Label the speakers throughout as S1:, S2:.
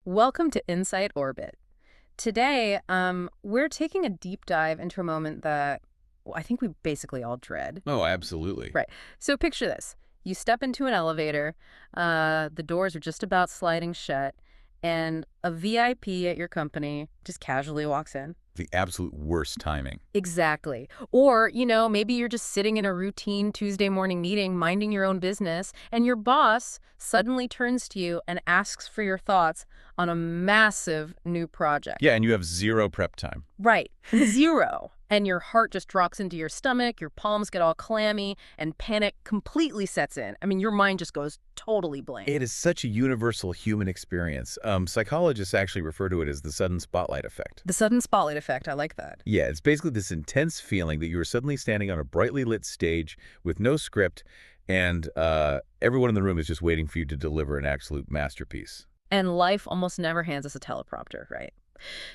S1: Welcome to Insight Orbit. Today, we're taking a deep dive into a moment that I think we basically all dread.
S2: Oh, absolutely.
S1: Right. So picture this. You step into an elevator, the doors are just about sliding shut, and a VIP at your company just casually walks in.
S2: The absolute worst timing.
S1: Exactly. Or, maybe you're just sitting in a routine Tuesday morning meeting, minding your own business, and your boss suddenly turns to you and asks for your thoughts on a massive new project.
S2: Yeah, and you have zero prep time.
S1: Right. Zero. And your heart just drops into your stomach, your palms get all clammy, and panic completely sets in. I mean, your mind just goes totally blank.
S2: It is such a universal human experience. Psychologists actually refer to it as the sudden spotlight effect.
S1: The sudden spotlight effect, I like that.
S2: Yeah, it's basically this intense feeling that you are suddenly standing on a brightly lit stage with no script, and everyone in the room is just waiting for you to deliver an absolute masterpiece.
S1: And life almost never hands us a teleprompter, right?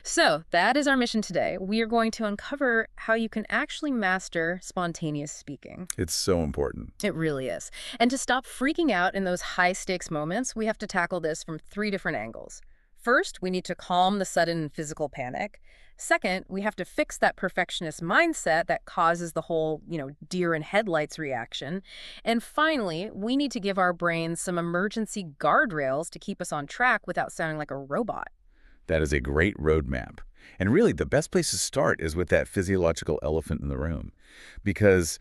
S1: So that is our mission today. We are going to uncover how you can actually master spontaneous speaking.
S2: It's so important.
S1: It really is. And to stop freaking out in those high-stakes moments, we have to tackle this from three different angles. First, we need to calm the sudden physical panic. Second, we have to fix that perfectionist mindset that causes the whole, deer in headlights reaction. And finally, we need to give our brains some emergency guardrails to keep us on track without sounding like a robot.
S2: That is a great roadmap. And really, the best place to start is with that physiological elephant in the room. Because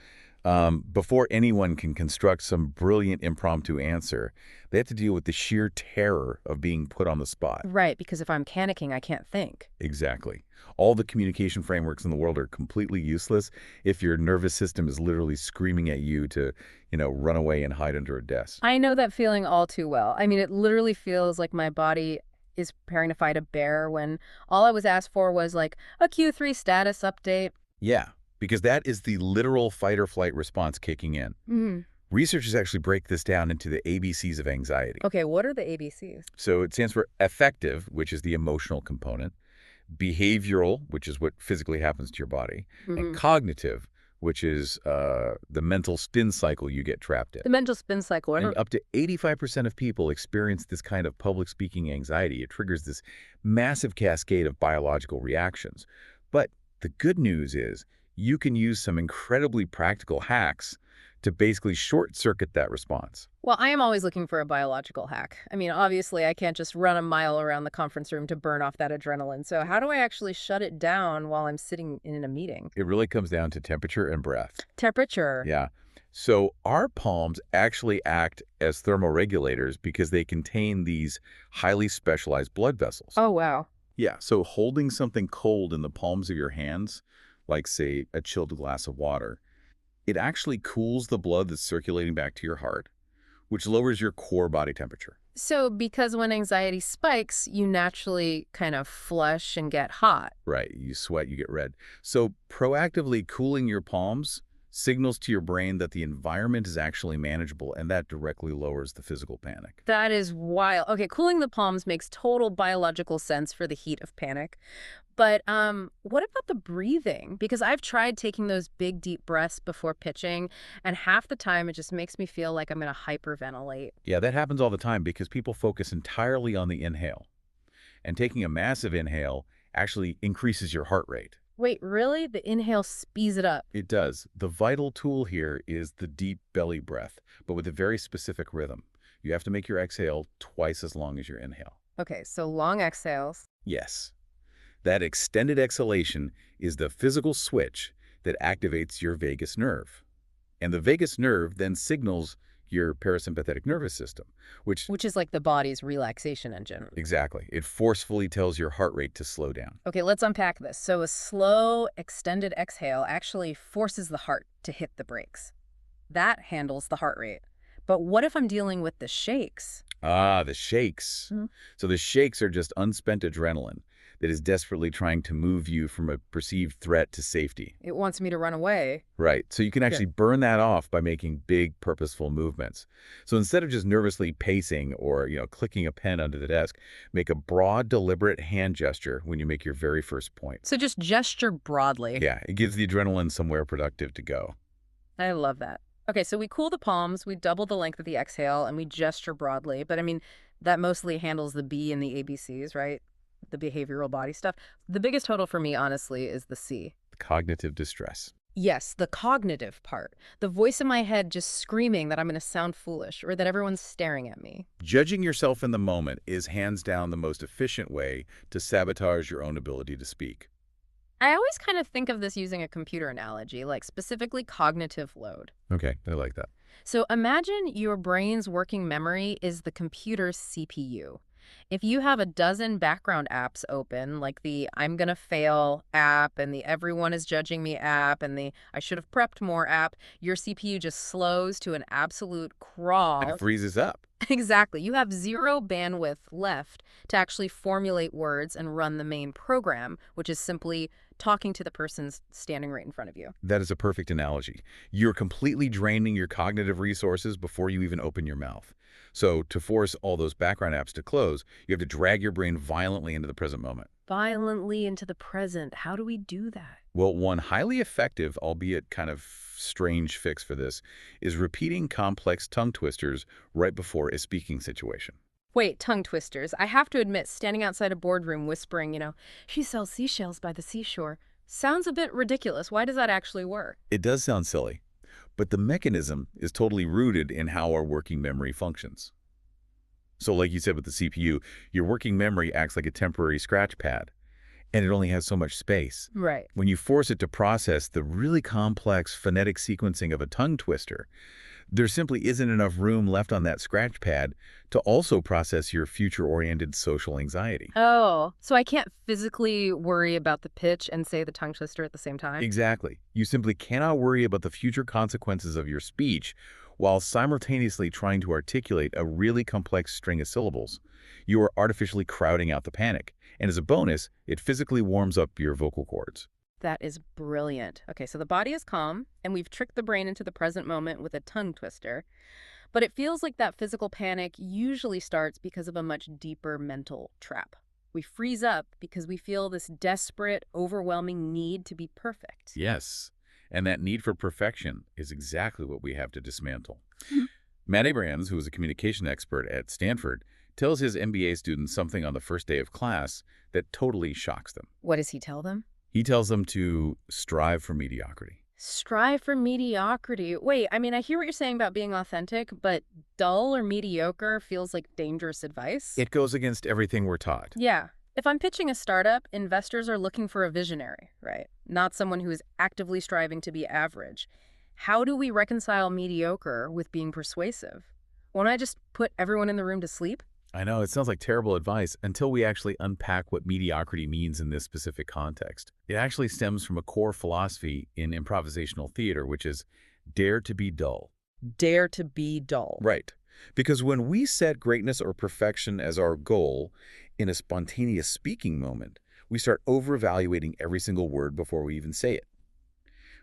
S2: before anyone can construct some brilliant impromptu answer, they have to deal with the sheer terror of being put on the spot.
S1: Right, because if I'm panicking, I can't think.
S2: Exactly. All the communication frameworks in the world are completely useless if your nervous system is literally screaming at you to, run away and hide under a desk.
S1: I know that feeling all too well. I mean, it literally feels like my body is preparing to fight a bear when all I was asked for was like a Q3 status update.
S2: Yeah, because that is the literal fight or flight response kicking in.
S1: Mm.
S2: Researchers actually break this down into the ABCs of anxiety.
S1: Okay, what are the ABCs?
S2: So it stands for affective, which is the emotional component, behavioral, which is what physically happens to your body, and cognitive, which is the mental spin cycle you get trapped in.
S1: The mental spin cycle.
S2: And up to 85% of people experience this kind of public speaking anxiety. It triggers this massive cascade of biological reactions. But the good news is you can use some incredibly practical hacks to basically short-circuit that response.
S1: Well, I am always looking for a biological hack. I mean, obviously, I can't just run a mile around the conference room to burn off that adrenaline. So how do I actually shut it down while I'm sitting in a meeting?
S2: It really comes down to temperature and breath.
S1: Temperature.
S2: Yeah. So our palms actually act as thermoregulators because they contain these highly specialized blood vessels.
S1: Oh, wow.
S2: Yeah, so holding something cold in the palms of your hands, like, say, a chilled glass of water, it actually cools the blood that's circulating back to your heart, which lowers your core body temperature.
S1: So because when anxiety spikes, you naturally kind of flush and get hot.
S2: Right, you sweat, you get red. So proactively cooling your palms signals to your brain that the environment is actually manageable, and that directly lowers the physical panic.
S1: That is wild. Okay, cooling the palms makes total biological sense for the heat of panic. But what about the breathing? Because I've tried taking those big, deep breaths before pitching, and half the time it just makes me feel like I'm going to hyperventilate.
S2: Yeah, that happens all the time because people focus entirely on the inhale. And taking a massive inhale actually increases your heart rate.
S1: Wait, really? The inhale speeds it up.
S2: It does. The vital tool here is the deep belly breath, but with a very specific rhythm. You have to make your exhale twice as long as your inhale.
S1: Okay, so long exhales.
S2: Yes. That extended exhalation is the physical switch that activates your vagus nerve. And the vagus nerve then signals your parasympathetic nervous system, which
S1: Which is like the body's relaxation engine.
S2: exactly, it forcefully tells your heart rate to slow down.
S1: Okay, let's unpack this. So a slow, extended exhale actually forces the heart to hit the brakes. That handles the heart rate. But what if I'm dealing with the shakes?
S2: Ah, the shakes.
S1: Hmm.
S2: So the shakes are just unspent adrenaline that is desperately trying to move you from a perceived threat to safety.
S1: It wants me to run away.
S2: Right. So you can actually burn that off by making big, purposeful movements. So instead of just nervously pacing or, clicking a pen under the desk, make a broad, deliberate hand gesture when you make your very first point.
S1: So just gesture broadly.
S2: Yeah, it gives the adrenaline somewhere productive to go.
S1: I love that. Okay, so we cool the palms, we double the length of the exhale, and we gesture broadly. But I mean, that mostly handles the B and the ABCs, right? The behavioral body stuff. The biggest total for me, honestly, is the C.
S2: Cognitive distress.
S1: Yes, the cognitive part. The voice in my head just screaming that I'm going to sound foolish or that everyone's staring at me.
S2: Judging yourself in the moment is hands down the most efficient way to sabotage your own ability to speak.
S1: I always kind of think of this using a computer analogy, like specifically cognitive load.
S2: Okay, I like that.
S1: So imagine your brain's working memory is the computer's CPU. If you have a dozen background apps open, like the I'm gonna fail app and the everyone is judging me app and the I should have prepped more app, your CPU just slows to an absolute
S2: And
S1: crawl.
S2: it freezes up.
S1: Exactly. You have zero bandwidth left to actually formulate words and run the main program, which is simply talking to the person standing right in front of you.
S2: That is a perfect analogy. You're completely draining your cognitive resources before you even open your mouth. So to force all those background apps to close, you have to drag your brain violently into the present moment.
S1: Violently into the present. How do we do that?
S2: Well, one highly effective, albeit kind of strange fix for this, is repeating complex tongue twisters right before a speaking situation.
S1: Wait, tongue twisters. I have to admit, standing outside a boardroom whispering, she sells seashells by the seashore, sounds a bit ridiculous. Why does that actually work?
S2: It does sound silly, but the mechanism is totally rooted in how our working memory functions. So like you said with the CPU, your working memory acts like a temporary scratch pad, and it only has so much space.
S1: Right.
S2: When you force it to process the really complex phonetic sequencing of a tongue twister, there simply isn't enough room left on that scratch pad to also process your future-oriented social anxiety.
S1: Oh, so I can't physically worry about the pitch and say the tongue twister at the same time?
S2: Exactly. You simply cannot worry about the future consequences of your speech while simultaneously trying to articulate a really complex string of syllables. You are artificially crowding out the panic. And as a bonus, it physically warms up your vocal cords.
S1: That is brilliant. Okay, so the body is calm, and we've tricked the brain into the present moment with a tongue twister. But it feels like that physical panic usually starts because of a much deeper mental trap. We freeze up because we feel this desperate, overwhelming need to be perfect.
S2: Yes, and that need for perfection is exactly what we have to dismantle. Matt Abrahams, who is a communication expert at Stanford, tells his MBA students something on the first day of class that totally shocks them.
S1: What does he tell them?
S2: He tells them to strive for mediocrity.
S1: Strive for mediocrity. Wait, I hear what you're saying about being authentic, but dull or mediocre feels like dangerous advice.
S2: It goes against everything we're taught.
S1: Yeah. If I'm pitching a startup, investors are looking for a visionary, right? Not someone who is actively striving to be average. How do we reconcile mediocre with being persuasive? Won't I just put everyone in the room to sleep?
S2: I know, it sounds like terrible advice until we actually unpack what mediocrity means in this specific context. It actually stems from a core philosophy in improvisational theater, which is dare to be dull.
S1: Dare to be dull.
S2: Right. Because when we set greatness or perfection as our goal in a spontaneous speaking moment, we start over-evaluating every single word before we even say it.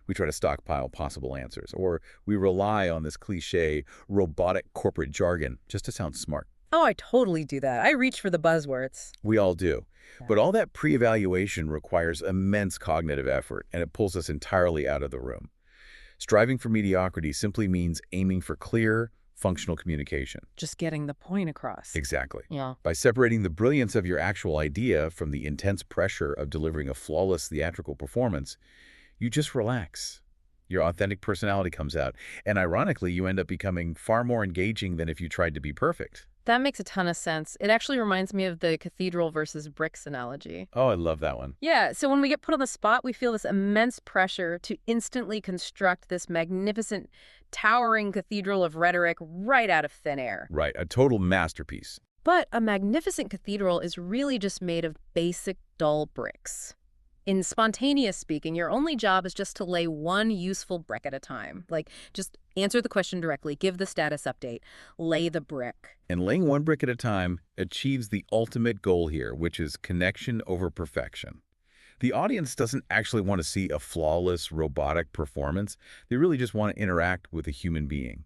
S2: We try to stockpile possible answers, or we rely on this cliche, robotic corporate jargon just to sound smart.
S1: Oh, I totally do that. I reach for the buzzwords.
S2: We all do.
S1: Yeah.
S2: But all that pre-evaluation requires immense cognitive effort, and it pulls us entirely out of the room. Striving for mediocrity simply means aiming for clear, functional communication.
S1: Just getting the point across.
S2: Exactly.
S1: Yeah.
S2: By separating the brilliance of your actual idea from the intense pressure of delivering a flawless theatrical performance, you just relax. Your authentic personality comes out, and ironically, you end up becoming far more engaging than if you tried to be perfect.
S1: That makes a ton of sense. It actually reminds me of the cathedral versus bricks analogy.
S2: Oh, I love that one.
S1: Yeah, so when we get put on the spot, we feel this immense pressure to instantly construct this magnificent, towering cathedral of rhetoric right out of thin air.
S2: Right, a total masterpiece.
S1: But a magnificent cathedral is really just made of basic, dull bricks. In spontaneous speaking, your only job is just to lay one useful brick at a time. Like, just answer the question directly, give the status update, lay the brick.
S2: And laying one brick at a time achieves the ultimate goal here, which is connection over perfection. The audience doesn't actually want to see a flawless, robotic performance. They really just want to interact with a human being.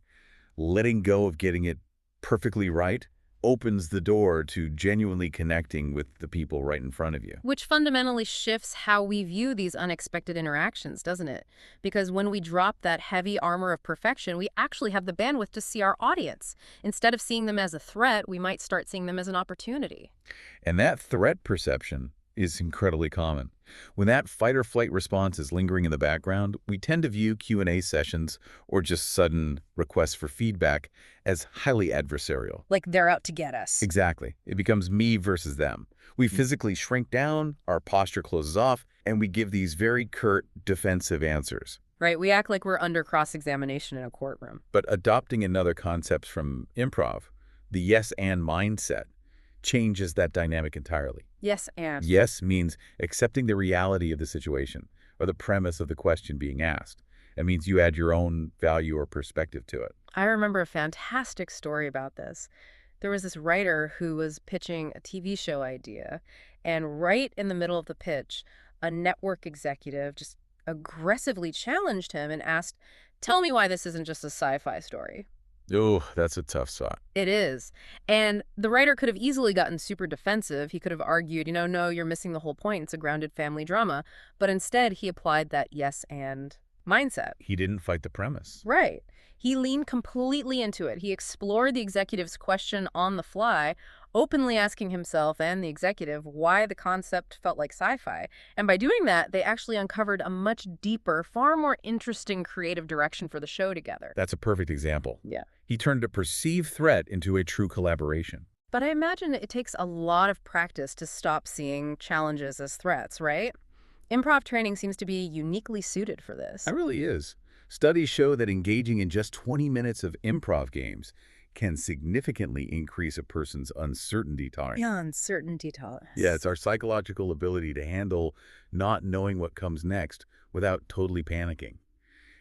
S2: Letting go of getting it perfectly right opens the door to genuinely connecting with the people right in front of you.
S1: Which fundamentally shifts how we view these unexpected interactions, doesn't it? Because when we drop that heavy armor of perfection, we actually have the bandwidth to see our audience. Instead of seeing them as a threat, we might start seeing them as an opportunity.
S2: And that threat perception is incredibly common. When that fight or flight response is lingering in the background, we tend to view Q&A sessions or just sudden requests for feedback as highly adversarial.
S1: Like they're out to get us.
S2: Exactly. It becomes me versus them. We physically shrink down, our posture closes off, and we give these very curt, defensive answers.
S1: Right, we act like we're under cross-examination in a courtroom.
S2: But adopting another concept from improv, the yes and mindset, changes that dynamic entirely.
S1: Yes, and.
S2: Yes means accepting the reality of the situation or the premise of the question being asked. It means you add your own value or perspective to it.
S1: I remember a fantastic story about this. There was this writer who was pitching a TV show idea, and right in the middle of the pitch, a network executive just aggressively challenged him and asked, "Tell me why this isn't just a sci-fi story."
S2: Oh, that's a tough spot.
S1: It is. And the writer could have easily gotten super defensive. He could have argued, no, you're missing the whole point. It's a grounded family drama. But instead, he applied that yes and mindset.
S2: He didn't fight the premise.
S1: Right. He leaned completely into it. He explored the executive's question on the fly, openly asking himself and the executive why the concept felt like sci-fi. And by doing that, they actually uncovered a much deeper, far more interesting creative direction for the show together.
S2: That's a perfect example.
S1: Yeah.
S2: He turned a perceived threat into a true collaboration.
S1: But I imagine it takes a lot of practice to stop seeing challenges as threats, right? Improv training seems to be uniquely suited for this.
S2: It really is. Studies show that engaging in just 20 minutes of improv games can significantly increase a person's uncertainty tolerance.
S1: Yeah, uncertainty tolerance.
S2: Yeah, it's our psychological ability to handle not knowing what comes next without totally panicking.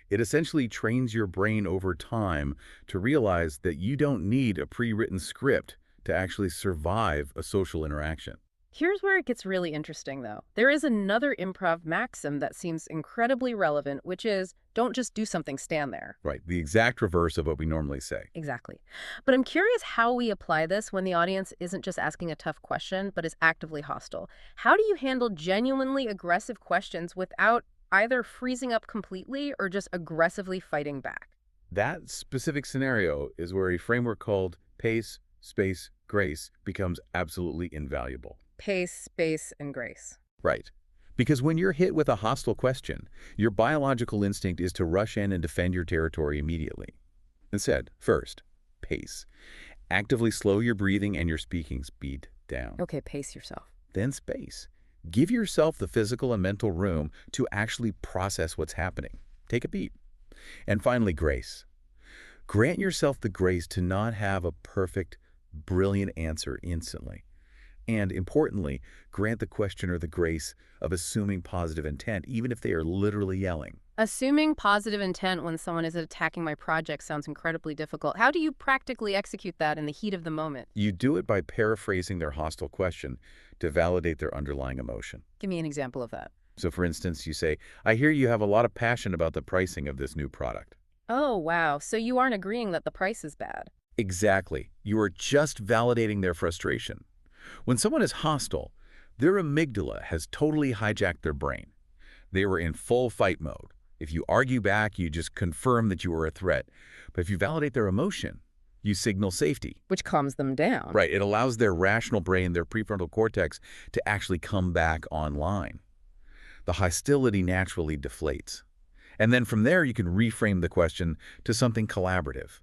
S2: It essentially trains your brain over time to realize that you don't need a pre-written script to actually survive a social interaction.
S1: Here's where it gets really interesting, though. There is another improv maxim that seems incredibly relevant, which is, don't just do something, stand there.
S2: Right, the exact reverse of what we normally say.
S1: Exactly. But I'm curious how we apply this when the audience isn't just asking a tough question, but is actively hostile. How do you handle genuinely aggressive questions without either freezing up completely or just aggressively fighting back?
S2: That specific scenario is where a framework called pace, space, grace becomes absolutely invaluable.
S1: Pace, space, and grace.
S2: Right. Because when you're hit with a hostile question, your biological instinct is to rush in and defend your territory immediately. Instead, first, pace. Actively slow your breathing and your speaking speed down.
S1: Okay, pace yourself.
S2: Then space. Give yourself the physical and mental room to actually process what's happening. Take a beat. And finally, grace. Grant yourself the grace to not have a perfect, brilliant answer instantly. And importantly, grant the questioner the grace of assuming positive intent, even if they are literally yelling.
S1: Assuming positive intent when someone is attacking my project sounds incredibly difficult. How do you practically execute that in the heat of the moment?
S2: You do it by paraphrasing their hostile question to validate their underlying emotion.
S1: Give me an example of that.
S2: So for instance, you say, I hear you have a lot of passion about the pricing of this new product.
S1: Oh, wow. So you aren't agreeing that the price is bad.
S2: Exactly. You are just validating their frustration. When someone is hostile, their amygdala has totally hijacked their brain. They were in full fight mode. If you argue back, you just confirm that you are a threat. But if you validate their emotion, you signal safety.
S1: Which calms them down.
S2: Right. It allows their rational brain, their prefrontal cortex, to actually come back online. The hostility naturally deflates. And then from there, you can reframe the question to something collaborative.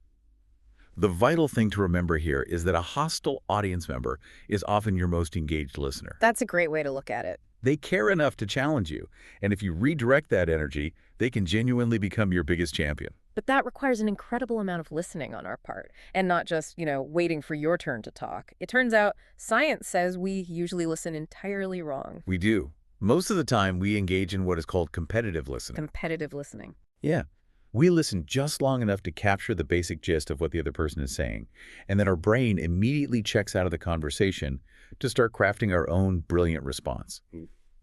S2: The vital thing to remember here is that a hostile audience member is often your most engaged listener.
S1: That's a great way to look at it.
S2: They care enough to challenge you, and if you redirect that energy, they can genuinely become your biggest champion.
S1: But that requires an incredible amount of listening on our part, and not just, waiting for your turn to talk. It turns out science says we usually listen entirely wrong.
S2: We do. Most of the time, we engage in what is called competitive listening.
S1: Competitive listening.
S2: Yeah. We listen just long enough to capture the basic gist of what the other person is saying, and then our brain immediately checks out of the conversation to start crafting our own brilliant response.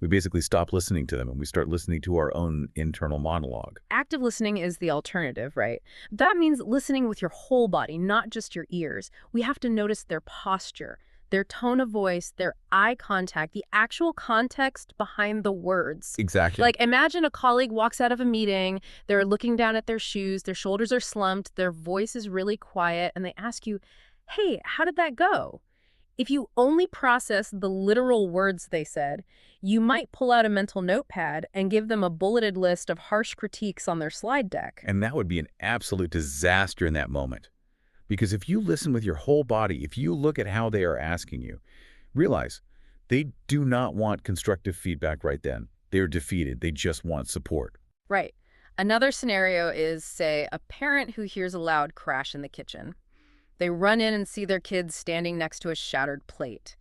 S2: We basically stop listening to them and we start listening to our own internal monologue.
S1: Active listening is the alternative, right? That means listening with your whole body, not just your ears. We have to notice their posture, their tone of voice, their eye contact, the actual context behind the words.
S2: Exactly.
S1: Like, imagine a colleague walks out of a meeting, they're looking down at their shoes, their shoulders are slumped, their voice is really quiet, and they ask you, "Hey, how did that go?" If you only process the literal words they said, you might pull out a mental notepad and give them a bulleted list of harsh critiques on their slide deck.
S2: And that would be an absolute disaster in that moment. Because if you listen with your whole body, if you look at how they are asking you, realize they do not want constructive feedback right then. They are defeated. They just want support.
S1: Right. Another scenario is, say, a parent who hears a loud crash in the kitchen. They run in and see their kids standing next to a shattered plate.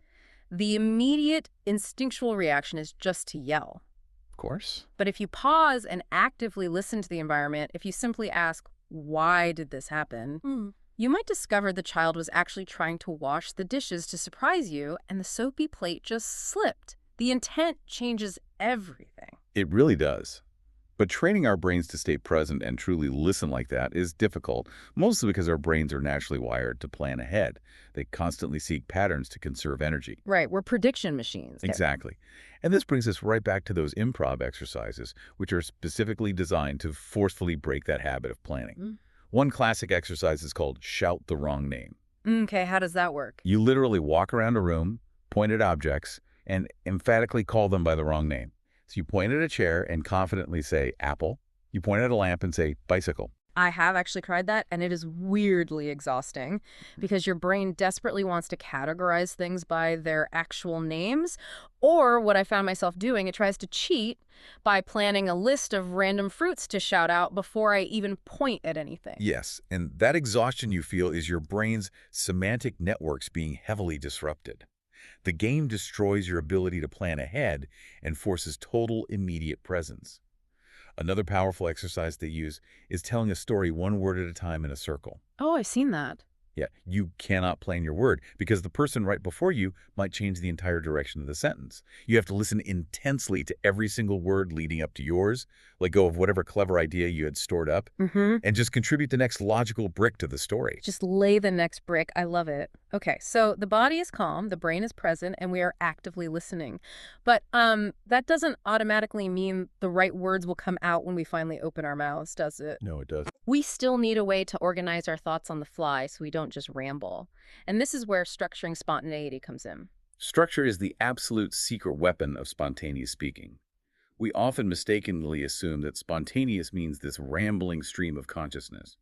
S1: The immediate instinctual reaction is just to yell.
S2: Of course.
S1: But if you pause and actively listen to the environment, if you simply ask, "Why did this happen?" You might discover the child was actually trying to wash the dishes to surprise you, and the soapy plate just slipped. The intent changes everything.
S2: It really does. But training our brains to stay present and truly listen like that is difficult, mostly because our brains are naturally wired to plan ahead. They constantly seek patterns to conserve energy.
S1: Right, we're prediction machines.
S2: Exactly. And this brings us right back to those improv exercises, which are specifically designed to forcefully break that habit of planning. One classic exercise is called shout the wrong name.
S1: Okay, how does that work?
S2: You literally walk around a room, point at objects, and emphatically call them by the wrong name. So you point at a chair and confidently say apple. You point at a lamp and say bicycle.
S1: I have actually tried that, and it is weirdly exhausting because your brain desperately wants to categorize things by their actual names. Or what I found myself doing, it tries to cheat by planning a list of random fruits to shout out before I even point at anything.
S2: Yes, and that exhaustion you feel is your brain's semantic networks being heavily disrupted. The game destroys your ability to plan ahead and forces total immediate presence. Another powerful exercise they use is telling a story one word at a time in a circle.
S1: Oh, I've seen that.
S2: Yeah, you cannot plan your word because the person right before you might change the entire direction of the sentence. You have to listen intensely to every single word leading up to yours, let go of whatever clever idea you had stored up, and just contribute the next logical brick to the story.
S1: Just lay the next brick. I love it. Okay, so the body is calm, the brain is present, and we are actively listening. But that doesn't automatically mean the right words will come out when we finally open our mouths, does it?
S2: No, it does.
S1: We still need a way to organize our thoughts on the fly so we don't just ramble. And this is where structuring spontaneity comes in.
S2: Structure is the absolute secret weapon of spontaneous speaking. We often mistakenly assume that spontaneous means this rambling stream of consciousness.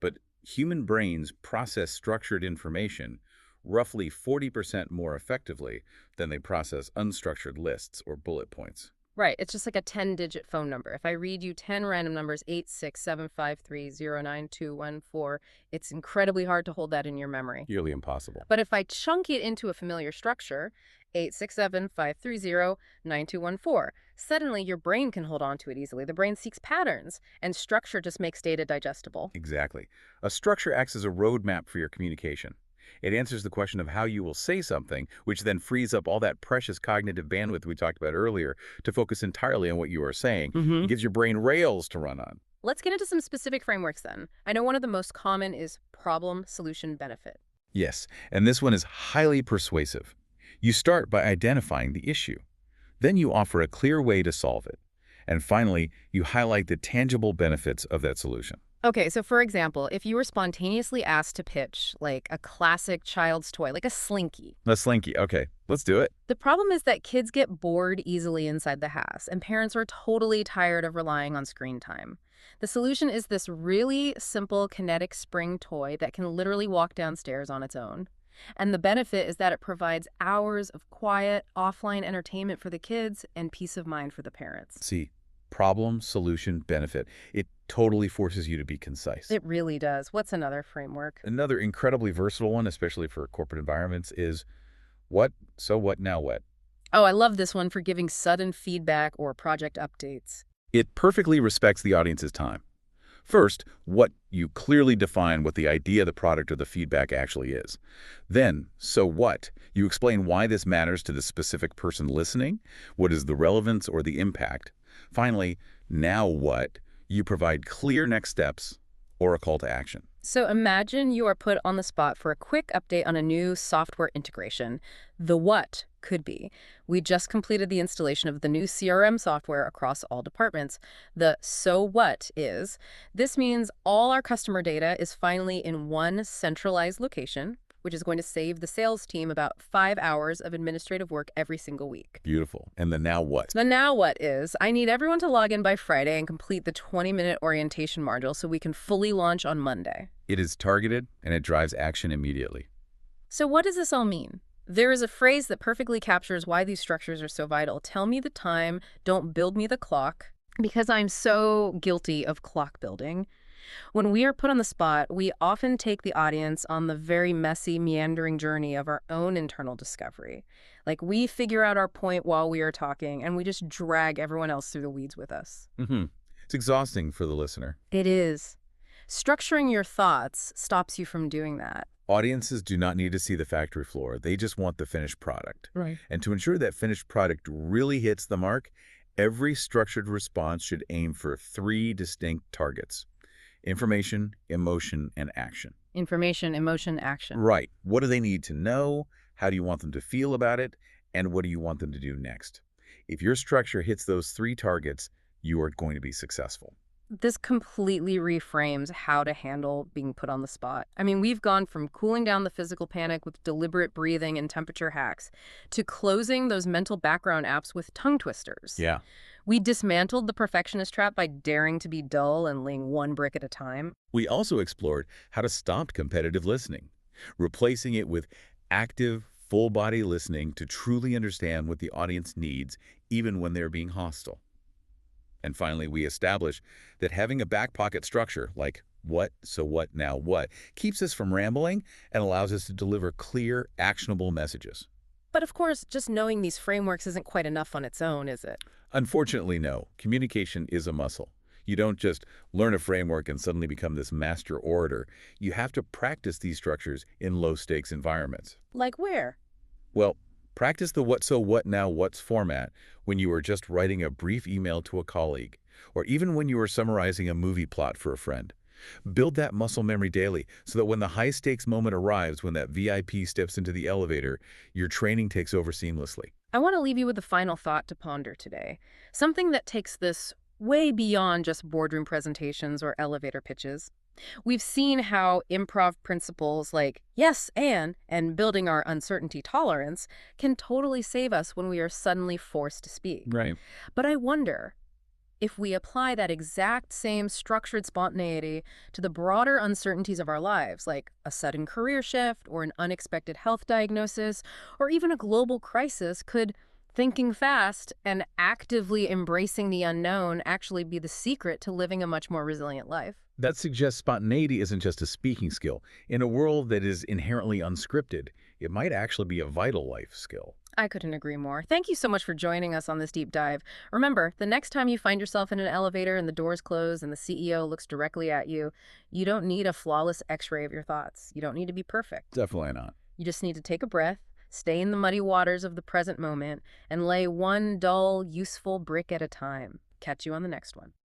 S2: But human brains process structured information roughly 40% more effectively than they process unstructured lists or bullet points.
S1: Right, it's just like a 10-digit phone number. If I read you 10 random numbers, 86753099214, it's incredibly hard to hold that in your memory.
S2: Nearly impossible.
S1: But if I chunk it into a familiar structure, 86753099214, suddenly your brain can hold on to it easily. The brain seeks patterns, and structure just makes data digestible.
S2: Exactly. A structure acts as a roadmap for your communication. It answers the question of how you will say something, which then frees up all that precious cognitive bandwidth we talked about earlier to focus entirely on what you are saying. It gives your brain rails to run on.
S1: Let's get into some specific frameworks then. I know one of the most common is problem, solution, benefit.
S2: Yes, and this one is highly persuasive. You start by identifying the issue. Then you offer a clear way to solve it. And finally, you highlight the tangible benefits of that solution.
S1: Okay, so for example, if you were spontaneously asked to pitch, like a classic child's toy, like a Slinky.
S2: A Slinky, okay, let's do it.
S1: The problem is that kids get bored easily inside the house, and parents are totally tired of relying on screen time. The solution is this really simple kinetic spring toy that can literally walk downstairs on its own. And the benefit is that it provides hours of quiet, offline entertainment for the kids and peace of mind for the parents.
S2: See, problem, solution, benefit. It totally forces you to be concise.
S1: It really does. What's another framework?
S2: Another incredibly versatile one, especially for corporate environments, is what, so what, now what?
S1: Oh, I love this one for giving sudden feedback or project updates.
S2: It perfectly respects the audience's time. First, what you clearly define what the idea, the product, or the feedback actually is. Then, so what? You explain why this matters to the specific person listening, what is the relevance or the impact. Finally, now what? You provide clear next steps or a call to action.
S1: So imagine you are put on the spot for a quick update on a new software integration. The what could be: we just completed the installation of the new CRM software across all departments. The so what is: this means all our customer data is finally in one centralized location, which is going to save the sales team about 5 hours of administrative work every single week.
S2: Beautiful. And the now what?
S1: The now what is: I need everyone to log in by Friday and complete the 20-minute orientation module so we can fully launch on Monday.
S2: It is targeted and it drives action immediately.
S1: So what does this all mean? There is a phrase that perfectly captures why these structures are so vital. Tell me the time, don't build me the clock, because I'm so guilty of clock building. When we are put on the spot, we often take the audience on the very messy, meandering journey of our own internal discovery. Like, we figure out our point while we are talking, and we just drag everyone else through the weeds with us.
S2: It's exhausting for the listener.
S1: It is. Structuring your thoughts stops you from doing that.
S2: Audiences do not need to see the factory floor. They just want the finished product.
S1: Right.
S2: And to ensure that finished product really hits the mark, every structured response should aim for 3 distinct targets: information, emotion, and action.
S1: Information, emotion, action.
S2: Right. What do they need to know? How do you want them to feel about it? And what do you want them to do next? If your structure hits those 3 targets, you are going to be successful.
S1: This completely reframes how to handle being put on the spot. I mean, we've gone from cooling down the physical panic with deliberate breathing and temperature hacks to closing those mental background apps with tongue twisters.
S2: Yeah.
S1: We dismantled the perfectionist trap by daring to be dull and laying one brick at a time.
S2: We also explored how to stop competitive listening, replacing it with active, full-body listening to truly understand what the audience needs, even when they're being hostile. And finally, we established that having a back pocket structure like what, so what, now what, keeps us from rambling and allows us to deliver clear, actionable messages.
S1: But of course, just knowing these frameworks isn't quite enough on its own, is it?
S2: Unfortunately, no. Communication is a muscle. You don't just learn a framework and suddenly become this master orator. You have to practice these structures in low-stakes environments.
S1: Like where?
S2: Well, practice the what, so what, now what's format when you are just writing a brief email to a colleague, or even when you are summarizing a movie plot for a friend. Build that muscle memory daily so that when the high-stakes moment arrives, when that VIP steps into the elevator, your training takes over seamlessly.
S1: I want to leave you with a final thought to ponder today. Something that takes this way beyond just boardroom presentations or elevator pitches. We've seen how improv principles like yes and building our uncertainty tolerance can totally save us when we are suddenly forced to speak.
S2: Right.
S1: But I wonder if we apply that exact same structured spontaneity to the broader uncertainties of our lives, like a sudden career shift or an unexpected health diagnosis or even a global crisis, could thinking fast and actively embracing the unknown actually be the secret to living a much more resilient life?
S2: That suggests spontaneity isn't just a speaking skill. In a world that is inherently unscripted, it might actually be a vital life skill.
S1: I couldn't agree more. Thank you so much for joining us on this deep dive. Remember, the next time you find yourself in an elevator and the doors close and the CEO looks directly at you, you don't need a flawless x-ray of your thoughts. You don't need to be perfect.
S2: Definitely not.
S1: You just need to take a breath, stay in the muddy waters of the present moment, and lay one dull, useful brick at a time. Catch you on the next one.